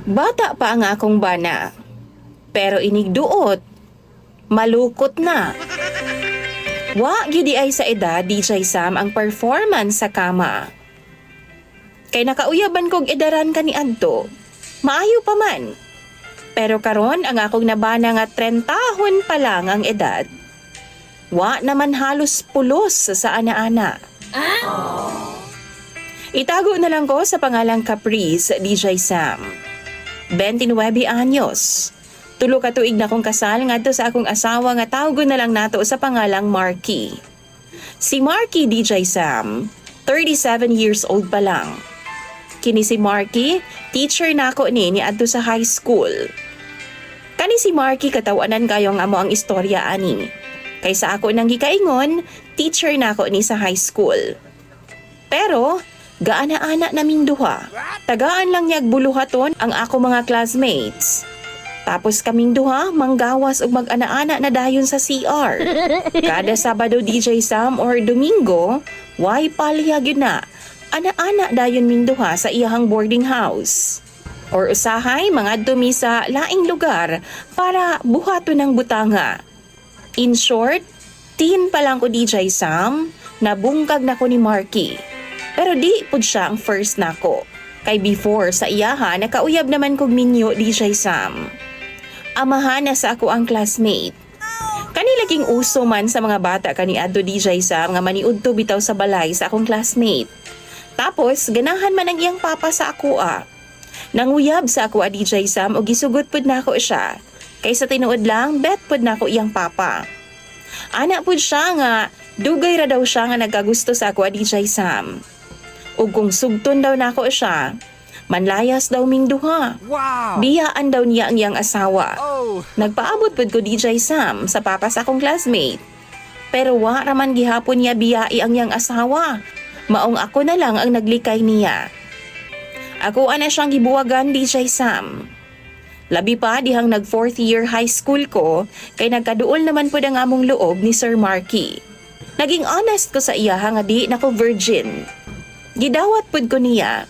Bata pa ang akong bana, pero inigduot, malukot na. Wa gyud ay sa edad DJ Sam ang performance sa kama. Kay nakauyaban kog edaran kaniadto, maayo pa man. Pero karon ang akong nabana nga 30 pa lang ang edad. Wa naman halos pulos sa ana-ana. Itago na lang ko sa pangalang Caprice DJ Sam. 29 anyos. Tulo ka tuig na kong kasal ngadto sa akong asawa nga tawgon na lang nato sa pangalang Marky. Si Marky DJ Sam, 37 years old pa lang. Kini si Marky, teacher nako ni adto sa high school. Kani si Marky katawanan kayo nga amo ang istorya ani. Kaysa ako nang gikaingon, teacher nako ni sa high school. Pero gaana-ana naming duha. Tagaan lang niyag buluhaton ang ako mga classmates. Tapos kaming duha manggawas ug mag-ana-ana na dayon sa CR. Kada Sabado DJ Sam or Domingo, why palya gyud na. Ana-ana dayon ming duha sa iyahang boarding house. Or usahay mga dumi sa laing lugar para buhaton ng butanga. In short, teen pa lang ko DJ Sam, nabungkag na ko ni Marky. Pero di pud siya ang first nako. Kay before sa iyaha nakauyab naman kog minyo DJ Sam. Amahan na sa ako ang classmate. Kanilaging uso man sa mga bata kaniadto DJ Sam nga maniudto bitaw sa balay sa akong classmate. Tapos ganahan man ang iyang papa sa ako . Nanguyab sa ako DJ Sam o gisugot pud nako siya. Kaysa tinuod lang bet pud nako iyang papa. Ana pud siya nga dugay ra daw siya nga nagagusto sa ako DJ Sam. Ug kung sugton daw nako siya, manlayas daw ming duha. Wow! Biyaan daw niya ang iyang asawa. Oh! Nagpaabot pud ko DJ Sam sa papa sa akong classmate. Pero wa raman gihapon niya biyai ang iyang asawa. Maong ako na lang ang naglikay niya. Ako ana siyang gibuwagan DJ Sam. Labi pa dihang nag 4th year high school ko kay nagkaduol naman pud ang among loob ni Sir Marky. Naging honest ko sa iya nga di nako virgin. Gidawat pud ko niya.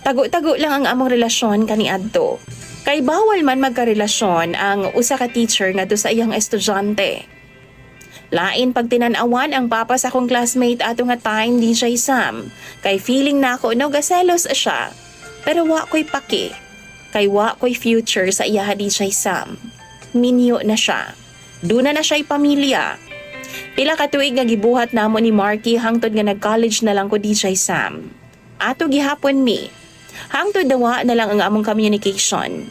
Tago-tago lang ang among relasyon kaniadto. Kay bawal man magkarelasyon ang usa ka teacher ngadto sa iyang estudyante. Lain pag tinan-awan ang papa sa akong classmate ato nga time DJ Sam. Kay feeling na ako no gaselos siya. Pero wa ko'y paki. Kay wa ko'y future sa iya DJ Sam. Minyo na siya. Duna na siya'y pamilya. Pila ka tuig nga gibuhat namo ni Marky hangtod nga nag-college na lang ko DJ Sam. Ato gihapon mi. Hangtod dawa na lang ang among communication.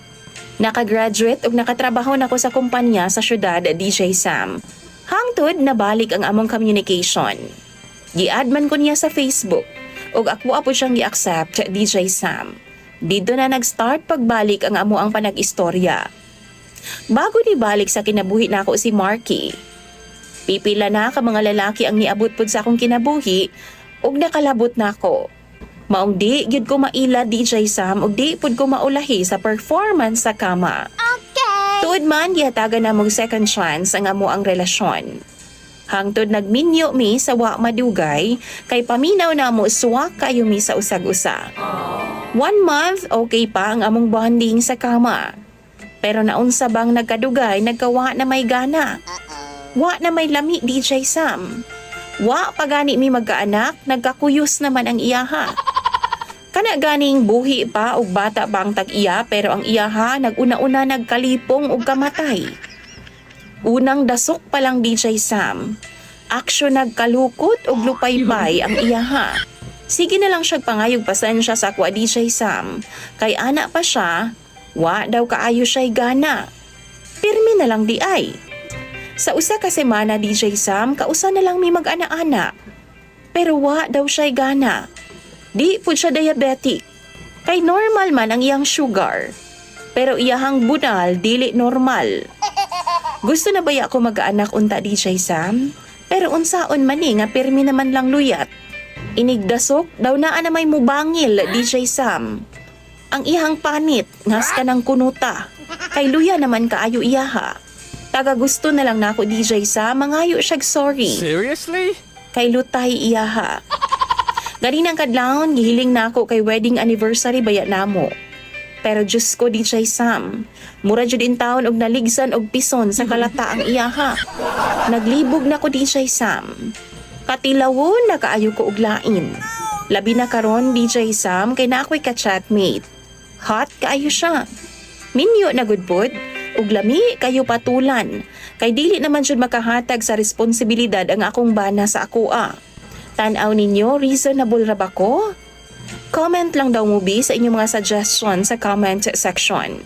Nakagraduate ug nakatrabaho na ko sa kumpanya sa syudad DJ Sam. Hangtod nabalik ang among communication. Gi-add man ko niya sa Facebook ug ako po siyang gi-accept DJ Sam. Dito na nag-start pagbalik ang amo ang panag-istorya. Bago ni balik sa kinabuhi nako si Marky, pipila na ka mga lalaki ang niabot pud sa akong kinabuhi ug nakalabot nako. Maong di gyud ko maila DJ Sam ug di pud ko maulahi sa performance sa kama. Okay! Tuod man gihatagan namong second chance ang amo ang relasyon. Hangtod nagminyo mi sa wa madugay kay paminaw namo suwa kayo mi sa usag-usa. 1 month okay pa ang among bonding sa kama. Pero naunsa bang nagkadugay nagkawa na may gana. Wa na may lami DJ Sam. Wa pagani mi magkaanak, nagkakuyos naman ang iyaha. Kana ganing buhi pa og bata pa ang tag-iya pero ang iyaha naguna-una nagkalipong og kamatay. Unang dasok pa lang DJ Sam. Aksyon nagkalukot og lupay-bay ang iyaha. Sige na lang siyag pangayog pasensya sa kwa DJ Sam. Kay ana pa siya, wa daw kaayo siya'y gana. Pirmi na lang di ay. Sa usa ka semana DJ Sam, kausa na lang mi mag-ana-ana. Pero wa daw siya'y gana. Di pud siya diabetic. Kay normal man ang iyang sugar. Pero iyahang bunal dili normal. Gusto na baya ako mag-anak unta DJ Sam? Pero unsaon man ni nga pirmi naman lang luyat. Inigdasok daw naa na may mubangil DJ Sam. Ang ihang panit ngas ka ng kunuta. Kay luya naman kaayo iyaha. Taga gusto na lang nako DJ Sam mangayo siyag sorry. Seriously? Kay lutay iyaha. Ganinang kadlawon gihiling nako kay wedding anniversary baya namo. Pero Diyos ko, DJ Sam, mura jud in taon og naligsan og pison sa kalata ang iyaha. Naglibog na ko, DJ Sam. Katilawon na kaayo ko og lain. Labi na karon, DJ Sam, kay na ako'y ka-chatmate. Hot kaayo siya. Minyo na gudpod, ug lami kayo patulan. Kay dili naman jud makahatag sa responsibilidad ang akong bana sa akoa. Tan-aw ninyo, reasonable ra ba ko? Comment lang daw mo bi sa inyong mga suggestion sa comment section.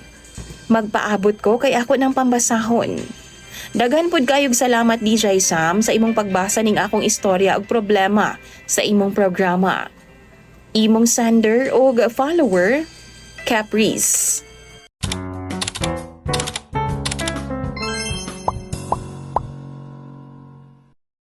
Magpaabot ko kay ako ng pambasahon. Daghan pud kayog salamat, DJ Sam, sa imong pagbasa ning akong istorya ug problema sa imong programa. Imong sender o follower, Caprice.